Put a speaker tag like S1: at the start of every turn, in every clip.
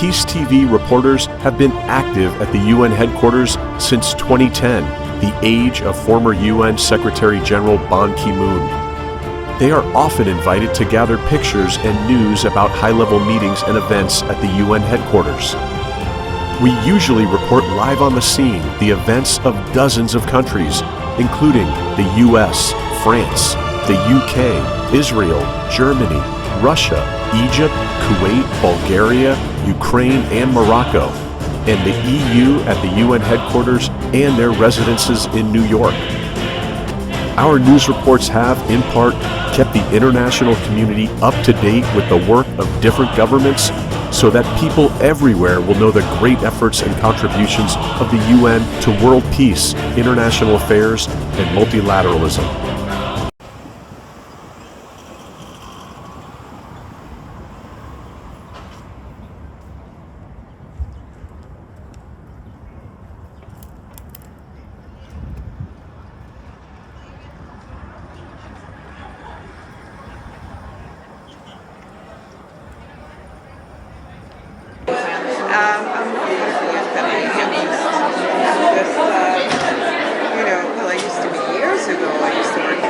S1: Peace TV reporters have been active at the UN headquarters since 2010, the age of former UN Secretary General Ban Ki-moon. They are often invited to gather pictures and news about high-level meetings and events at the UN headquarters. We usually report live on the scene the events of dozens of countries, including the US, France, the UK, Israel, Germany, Russia, Egypt, Kuwait, Bulgaria, Ukraine, and Morocco, and the EU at the UN headquarters and their residences in New York. Our news reports have, in part, kept the international community up to date with the work of different governments so that people everywhere will know the great efforts and contributions of the UN to world peace, international affairs, and multilateralism.
S2: I'm not looking at that. Well, I used to be years ago. I used to work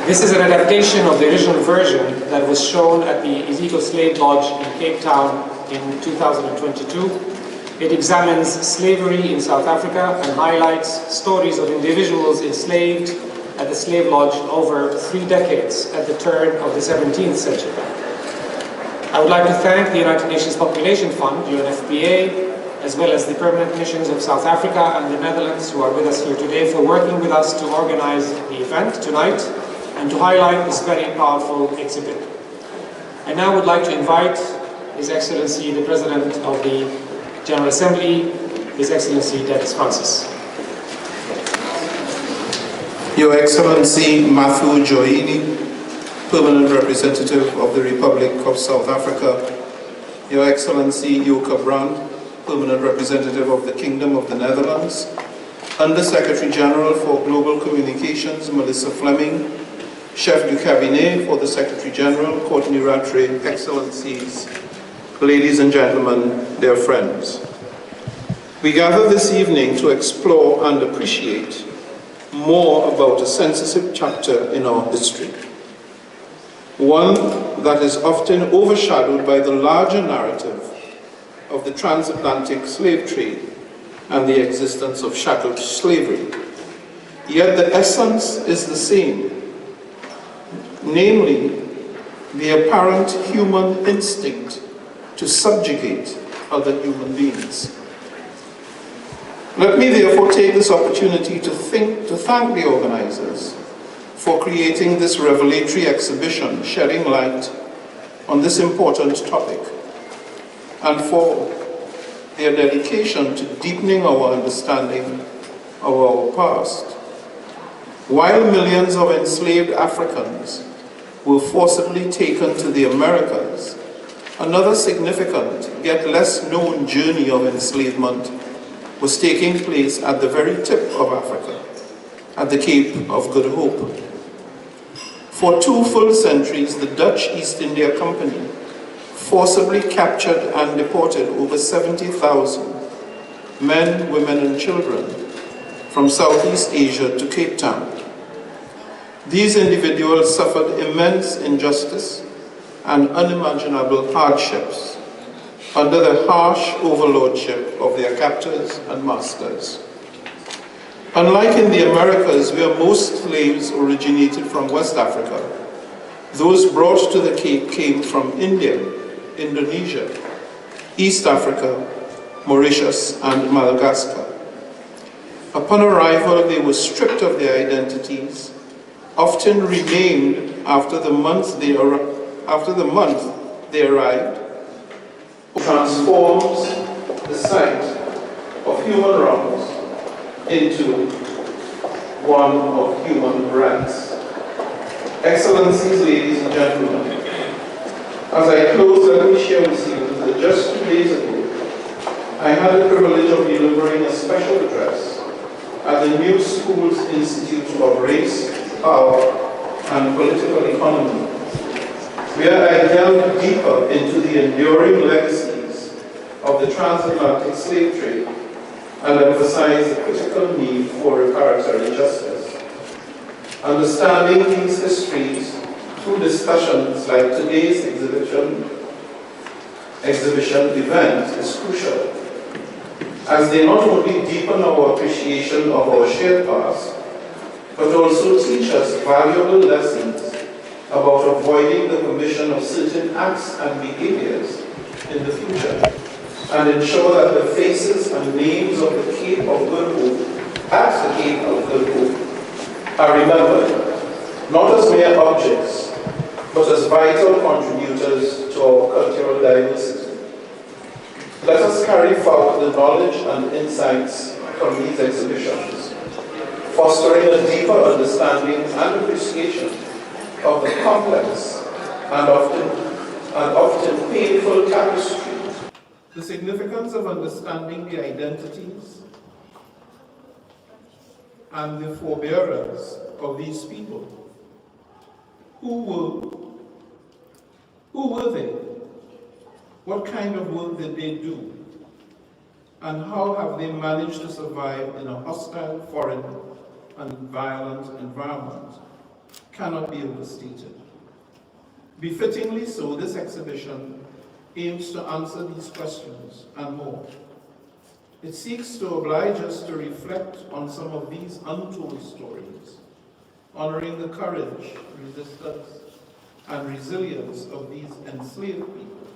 S3: This is an adaptation of the original version that was shown at the Illegal Slave Lodge in Cape Town in 2022. It examines slavery in South Africa and highlights stories of individuals enslaved at the slave lodge over 3 decades at the turn of the 17th century. I would like to thank the United Nations Population Fund, UNFPA, as well as the permanent missions of South Africa and the Netherlands who are with us here today for working with us to organize the event tonight and to highlight this very powerful exhibit. I now would like to invite His Excellency, the President of the General Assembly, His Excellency Dennis Francis.
S4: Your Excellency Mathu Joyini, Permanent Representative of the Republic of South Africa, Your Excellency Yoka, Brandt, Permanent Representative of the Kingdom of the Netherlands, Under Secretary General for Global Communications Melissa Fleming, Chef du Cabinet for the Secretary General Courtenay Rattray, Excellencies, ladies and gentlemen, dear friends. We gather this evening to explore and appreciate more about a sensitive chapter in our history, one that is often overshadowed by the larger narrative of the transatlantic slave trade and the existence of chattel slavery. Yet the essence is the same, namely the apparent human instinct to subjugate other human beings. Let me therefore take this opportunity to thank the organizers for creating this revelatory exhibition shedding light on this important topic, and for their dedication to deepening our understanding of our past. While millions of enslaved Africans were forcibly taken to the Americas, another significant yet less known journey of enslavement was taking place at the very tip of Africa, at the Cape of Good Hope. For 2 full centuries, the Dutch East India Company forcibly captured and deported over 70,000 men, women, and children from Southeast Asia to Cape Town. These individuals suffered immense injustice and unimaginable hardships under the harsh overlordship of their captors and masters. Unlike in the Americas, where most slaves originated from West Africa, those brought to the Cape came from India, Indonesia, East Africa, Mauritius, and Madagascar. Upon arrival, they were stripped of their identities, often renamed after the month they arrived, transforms the site of human wrongs into one of human rights. Excellencies, ladies and gentlemen, as I close, let me share with you that just 2 days ago, I had the privilege of delivering a special address at the New Schools Institute of Race, Power, and Political Economy, where I delved deeper into the enduring legacies of the transatlantic slave trade and emphasized the critical need for reparatory justice. Understanding these histories through discussions like today's exhibition event is crucial, as they not only deepen our appreciation of our shared past, but also teach us valuable lessons about avoiding the commission of certain acts and behaviors in the future, and ensure that the faces and names of the Cape of Good Hope, at the Cape of Good Hope, are remembered, not as mere objects, but as vital contributors to our cultural diversity. Let us carry forward the knowledge and insights from these exhibitions, fostering a deeper understanding and appreciation of the complex and often painful tapestry. The significance of understanding the identities and the forbearance of these people. Who were they? What kind of work did they do? And how have they managed to survive in a hostile, foreign, and violent environment? cannot be overstated. Befittingly so, this exhibition aims to answer these questions and more. It seeks to oblige us to reflect on some of these untold stories, honoring the courage, resistance, and resilience of these enslaved people,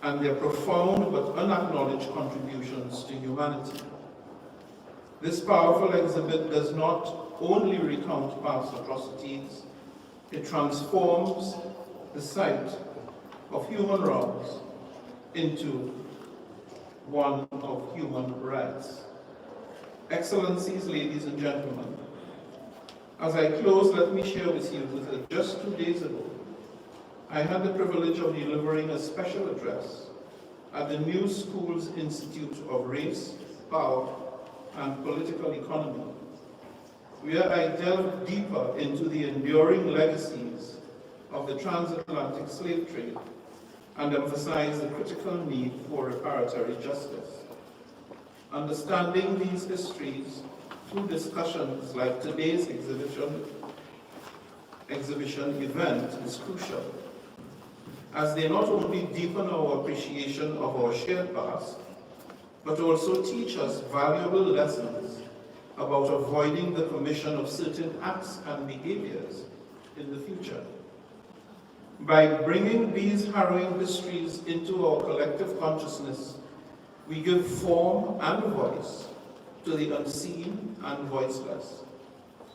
S4: and their profound but unacknowledged contributions to humanity. This powerful exhibit does not only recount past atrocities, it transforms the site of human wrongs into one of human rights. Excellencies, ladies and gentlemen, as I close, let me share with you that just 2 days ago, I had the privilege of delivering a special address at the New Schools Institute of Race, Power, and Political Economy, where I delved deeper into the enduring legacies of the transatlantic slave trade and emphasized the critical need for reparatory justice. Understanding these histories through discussions like today's exhibition event is crucial, as they not only deepen our appreciation of our shared past, but also teach us valuable lessons about avoiding the commission of certain acts and behaviors in the future. By bringing these harrowing histories into our collective consciousness, we give form and voice to the unseen and voiceless,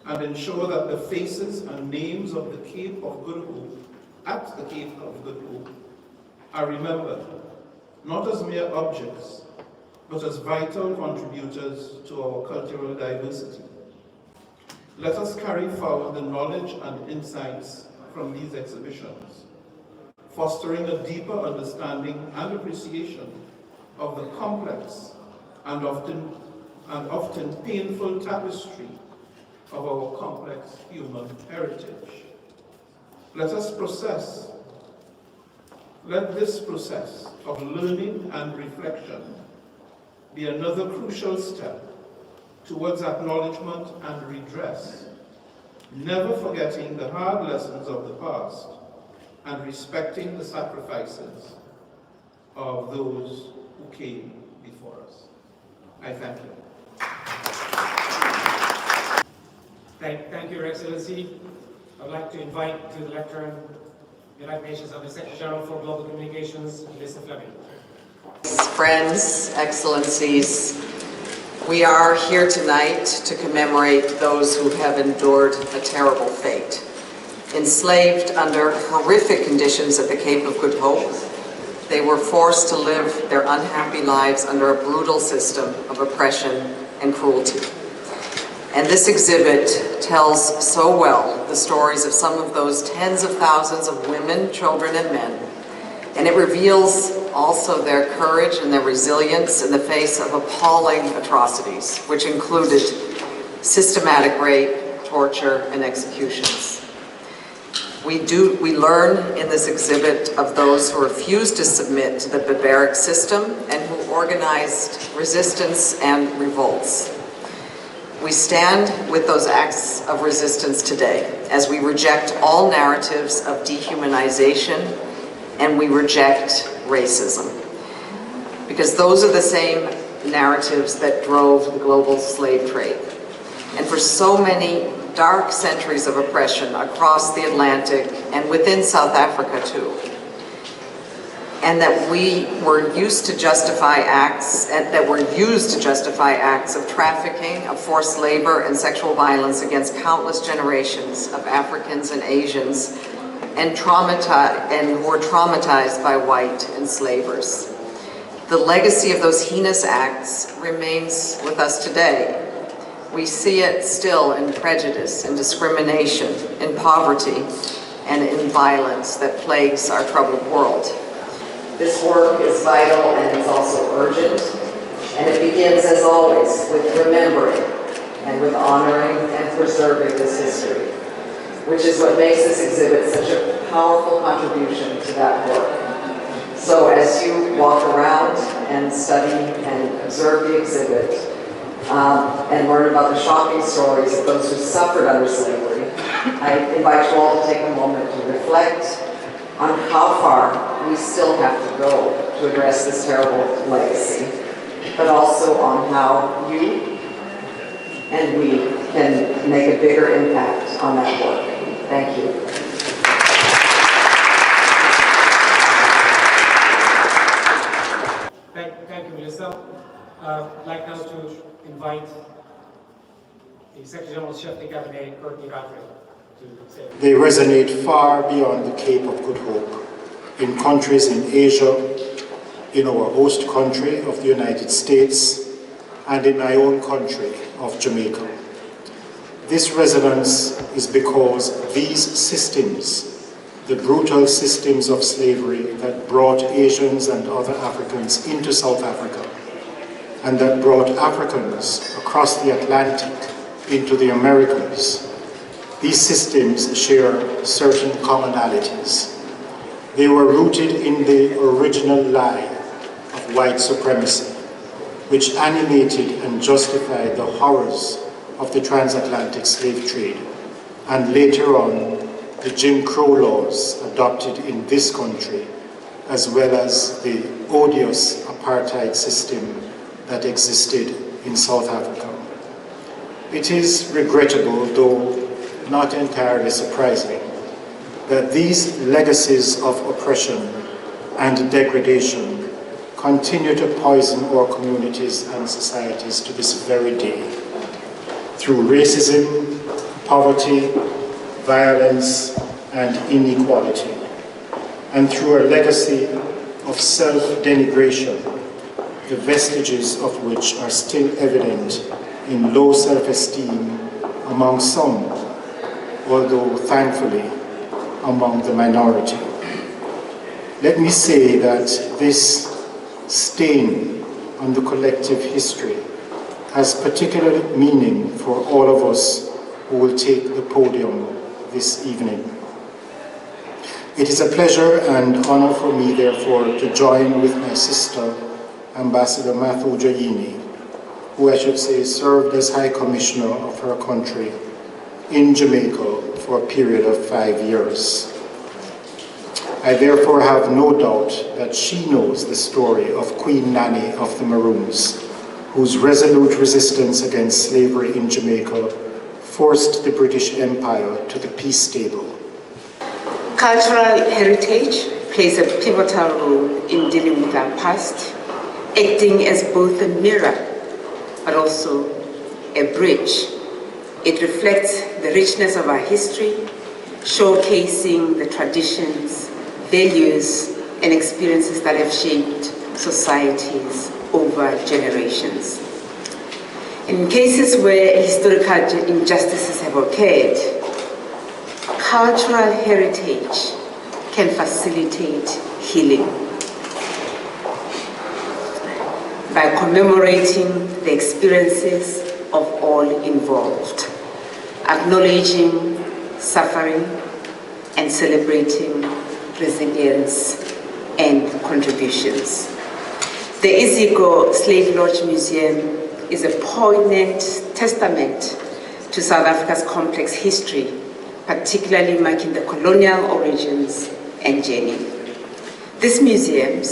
S4: and ensure that the faces and names of the Cape of Good Hope, at the Cape of Good Hope, are remembered, not as mere objects, but as vital contributors to our cultural diversity. Let us carry forward the knowledge and insights from these exhibitions, fostering a deeper understanding and appreciation of the complex and often painful tapestry of our complex human heritage. Let this process of learning and reflection be another crucial step towards acknowledgement and redress, never forgetting the hard lessons of the past and respecting the sacrifices of those who came before us. I thank you.
S3: Thank you, Your Excellency. I would like to invite to the lectern the United Nations Under Secretary General for Global Communications, Mr. Fleming.
S2: Friends, Excellencies, we are here tonight to commemorate those who have endured a terrible fate. Enslaved under horrific conditions at the Cape of Good Hope, they were forced to live their unhappy lives under a brutal system of oppression and cruelty. And this exhibit tells so well the stories of some of those tens of thousands of women, children, and men. And it reveals also their courage and their resilience in the face of appalling atrocities, which included systematic rape, torture, and executions. We learn in this exhibit of those who refused to submit to the barbaric system and who organized resistance and revolts. We stand with those acts of resistance today as we reject all narratives of dehumanization and we reject racism, because those are the same narratives that drove the global slave trade. And for so many dark centuries of oppression across the Atlantic and within South Africa too, and that we were used to justify acts, that were used to justify acts of trafficking, of forced labor, and sexual violence against countless generations of Africans and Asians, and who were traumatized by white enslavers. The legacy of those heinous acts remains with us today. We see it still in prejudice, in discrimination, in poverty, and in violence that plagues our troubled world. This work is vital and it's also urgent, and it begins, as always, with remembering and with honoring and preserving this history, which is what makes this exhibit such a powerful contribution to that work. So as you walk around and study and observe the exhibit and learn about the shocking stories of those who suffered under slavery, I invite you all to take a moment to reflect on how far we still have to go to address this terrible legacy, but also on how you and we can make a bigger impact on that work. Thank you.
S3: Thank you, Melissa. I'd like now to invite the Secretary General's Chef de Cabinet, Courtenay, to say.
S5: They resonate far beyond the Cape of Good Hope, in countries in Asia, in our host country of the United States, and in my own country of Jamaica. This resonance is because these systems, the brutal systems of slavery that brought Asians and other Africans into South Africa, and that brought Africans across the Atlantic into the Americas, these systems share certain commonalities. They were rooted in the original lie of white supremacy, which animated and justified the horrors of the transatlantic slave trade, and later on, the Jim Crow laws adopted in this country, as well as the odious apartheid system that existed in South Africa. It is regrettable, though not entirely surprising, that these legacies of oppression and degradation continue to poison our communities and societies to this very day, through racism, poverty, violence, and inequality, and through a legacy of self-denigration, the vestiges of which are still evident in low self-esteem among some, although thankfully among the minority. Let me say that this stain on the collective history has particular meaning for all of us who will take the podium this evening. It is a pleasure and honor for me, therefore, to join with my sister, Ambassador Mathu Joyini, who I should say served as High Commissioner of her country in Jamaica for a period of 5 years. I therefore have no doubt that she knows the story of Queen Nanny of the Maroons, whose resolute resistance against slavery in Jamaica forced the British Empire to the peace table.
S6: Cultural heritage plays a pivotal role in dealing with our past, acting as both a mirror but also a bridge. It reflects the richness of our history, showcasing the traditions, values, and experiences that have shaped societies over generations. In cases where historical injustices have occurred, cultural heritage can facilitate healing by commemorating the experiences of all involved, acknowledging suffering and celebrating resilience and contributions. The Iziko Slave Lodge Museum is a poignant testament to South Africa's complex history, particularly marking the colonial origins and journey. This museum,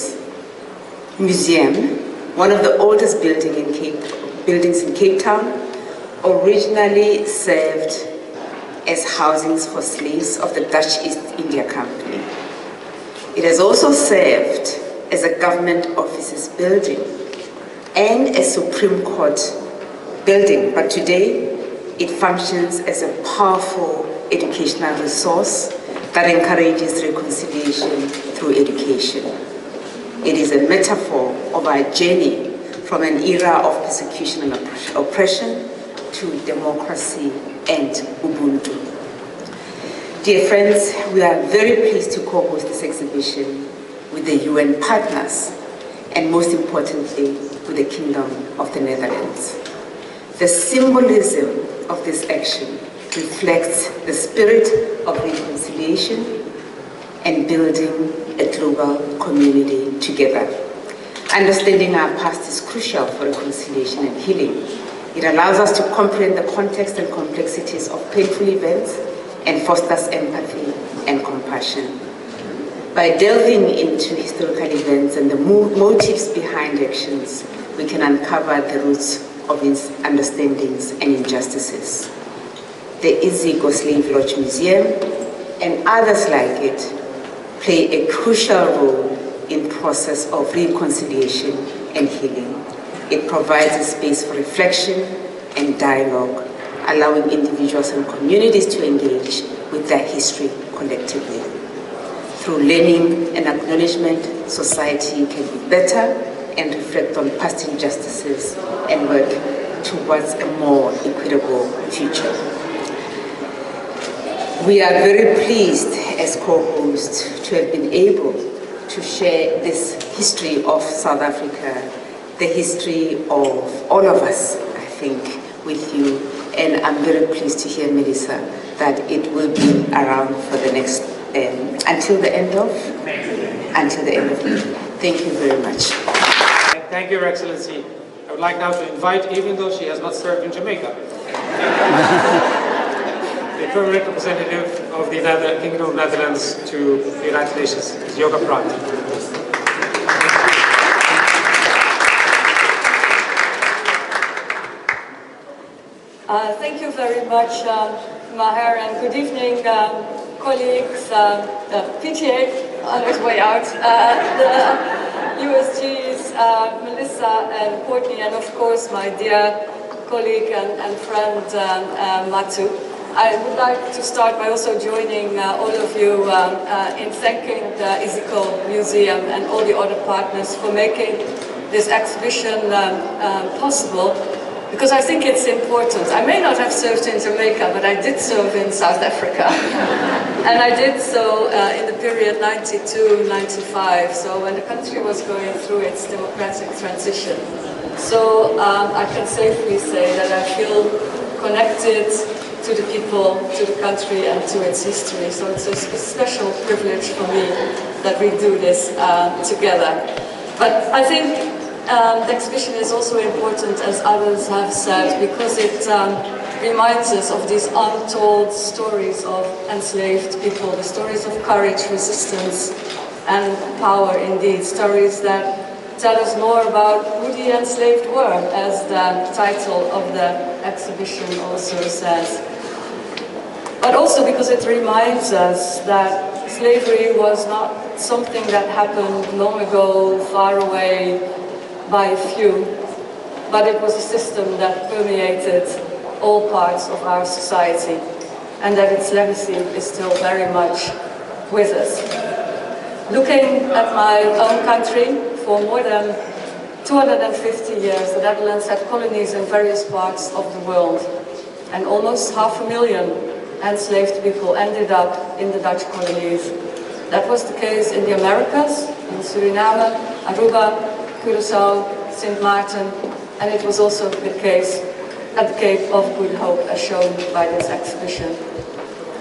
S6: one of the oldest buildings in Cape Town, originally served as housings for slaves of the Dutch East India Company. It has also served as a government offices building and a Supreme Court building, but today it functions as a powerful educational resource that encourages reconciliation through education. It is a metaphor of our journey from an era of persecution and oppression to democracy and Ubuntu. Dear friends, we are very pleased to co-host this exhibition with the UN partners and most importantly with the Kingdom of the Netherlands. The symbolism of this action reflects the spirit of reconciliation and building a global community together. Understanding our past is crucial for reconciliation and healing. It allows us to comprehend the context and complexities of painful events and fosters empathy and compassion. By delving into historical events and the motives behind actions, we can uncover the roots of misunderstandings and injustices. The Iziko Slave Lodge Museum and others like it play a crucial role in the process of reconciliation and healing. It provides a space for reflection and dialogue, allowing individuals and communities to engage with their history collectively. Through learning and acknowledgement, society can be better and reflect on past injustices and work towards a more equitable future. We are very pleased as co-hosts to have been able to share this history of South Africa, the history of all of us, I think, with you. And I'm very pleased to hear, Melissa, that it will be around for the next, until the end of May. Thank you very much.
S3: Thank you, Your Excellency. I would like now to invite, even though she has not served in Jamaica, the permanent representative of the Kingdom of Netherlands to the United Nations, Yoka Brandt.
S7: Thank you very much, Maher, and good evening, colleagues, PTA on his way out, the USGs, Melissa and Courtenay, and of course my dear colleague and friend Mathu. I would like to start by also joining all of you in thanking the Iziko Museum and all the other partners for making this exhibition possible, because I think it's important. I may not have served in Jamaica, but I did serve in South Africa. And I did so in the period 92-95, so when the country was going through its democratic transition. So I can safely say that I feel connected to the people, to the country, and to its history. So it's a special privilege for me that we do this together. But I think the exhibition is also important, as others have said, because it reminds us of these untold stories of enslaved people, the stories of courage, resistance, and power indeed, stories that tell us more about who the enslaved were, as the title of the exhibition also says. But also because it reminds us that slavery was not something that happened long ago, far away, by a few, but it was a system that permeated all parts of our society, and that its legacy is still very much with us. Looking at my own country, for more than 250 years, the Netherlands had colonies in various parts of the world, and almost 500,000 enslaved people ended up in the Dutch colonies. That was the case in the Americas, in Suriname, Aruba, Curaçao, Sint Maarten, and it was also the case at the Cape of Good Hope, as shown by this exhibition.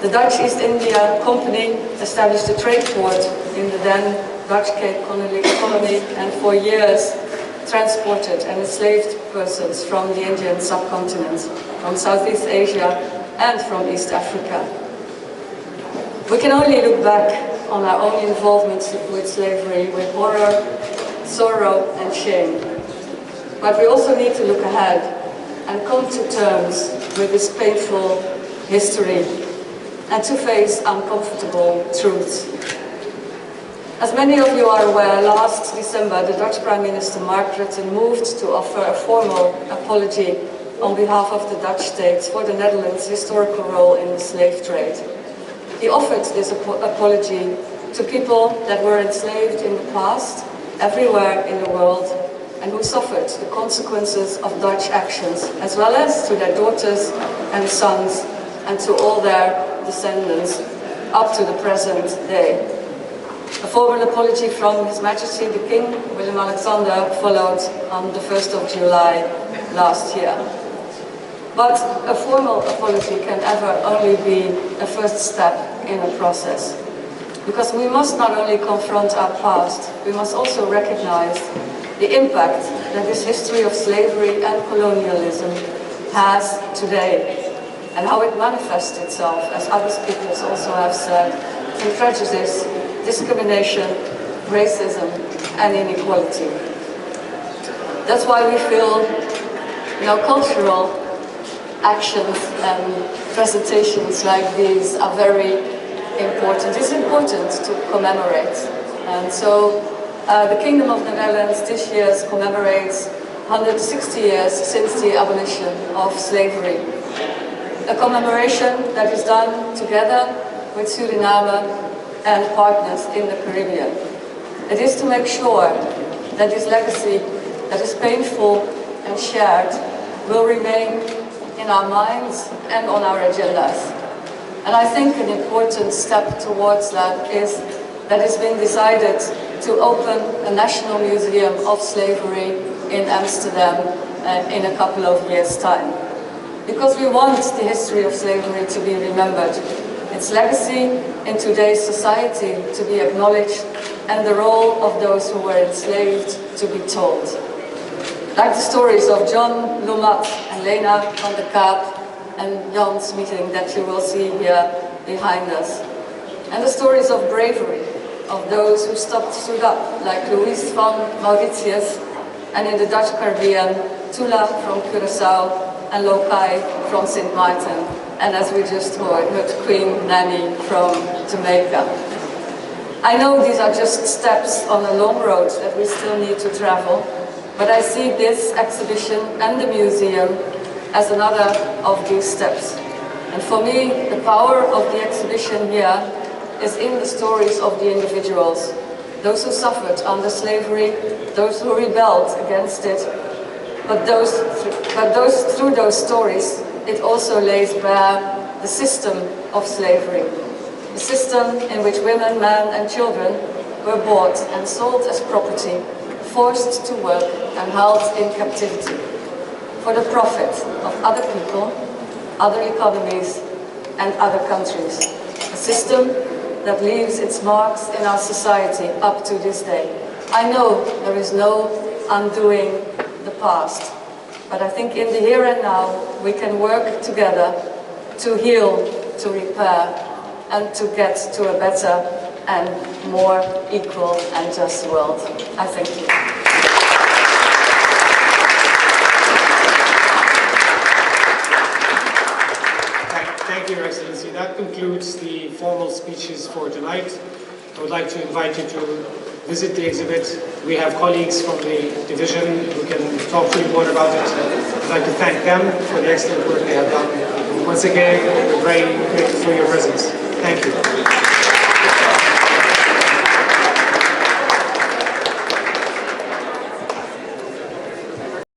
S7: The Dutch East India Company established a trade port in the then Dutch Cape colony, and for years transported and enslaved persons from the Indian subcontinent, from Southeast Asia and from East Africa. We can only look back on our own involvement with slavery with horror, sorrow and shame. But we also need to look ahead and come to terms with this painful history and to face uncomfortable truths. As many of you are aware, last December the Dutch Prime Minister Mark Rutte moved to offer a formal apology on behalf of the Dutch state for the Netherlands' historical role in the slave trade. He offered this apology to people that were enslaved in the past, everywhere in the world, and who suffered the consequences of Dutch actions, as well as to their daughters and sons, and to all their descendants, up to the present day. A formal apology from His Majesty the King, Willem-Alexander, followed on the 1st of July last year. But a formal apology can ever only be a first step in a process. Because we must not only confront our past, we must also recognize the impact that this history of slavery and colonialism has today. and how it manifests itself, as other speakers also have said, in prejudice, discrimination, racism, and inequality. That's why we feel, cultural actions and presentations like these are very important. It's important to commemorate. And so the Kingdom of the Netherlands this year commemorates 160 years since the abolition of slavery. A commemoration that is done together with Suriname and partners in the Caribbean. It is to make sure that this legacy that is painful and shared will remain in our minds and on our agendas. And I think an important step towards that is that it's been decided to open a National Museum of Slavery in Amsterdam in a couple of years' time. Because we want the history of slavery to be remembered, its legacy in today's society to be acknowledged, and the role of those who were enslaved to be told. Like the stories of John Lumat and Lena van der Kaap and Jan's meeting that you will see here behind us. And the stories of bravery of those who stood up, like Louise van Mauritius, and in the Dutch Caribbean, Tula from Curaçao, and Lokai from St. Martin, and as we just heard, Queen Nanny from Jamaica. I know these are just steps on a long road that we still need to travel, but I see this exhibition and the museum as another of these steps. And for me, the power of the exhibition here is in the stories of the individuals, those who suffered under slavery, those who rebelled against it, but through those stories, it also lays bare the system of slavery, the system in which women, men, and children were bought and sold as property, forced to work and held in captivity for the profit of other people, other economies, and other countries. A system that leaves its marks in our society up to this day. I know there is no undoing the past, but I think in the here and now we can work together to heal, to repair, and to get to a better and more equal and just world. I thank you.
S3: Thank you, Your Excellency. That concludes the formal speeches for tonight. I would like to invite you to visit the exhibit. We have colleagues from the division who can talk to you more about it. I'd like to thank them for the excellent work they have done. Once again, we're very grateful for your presence. Thank you.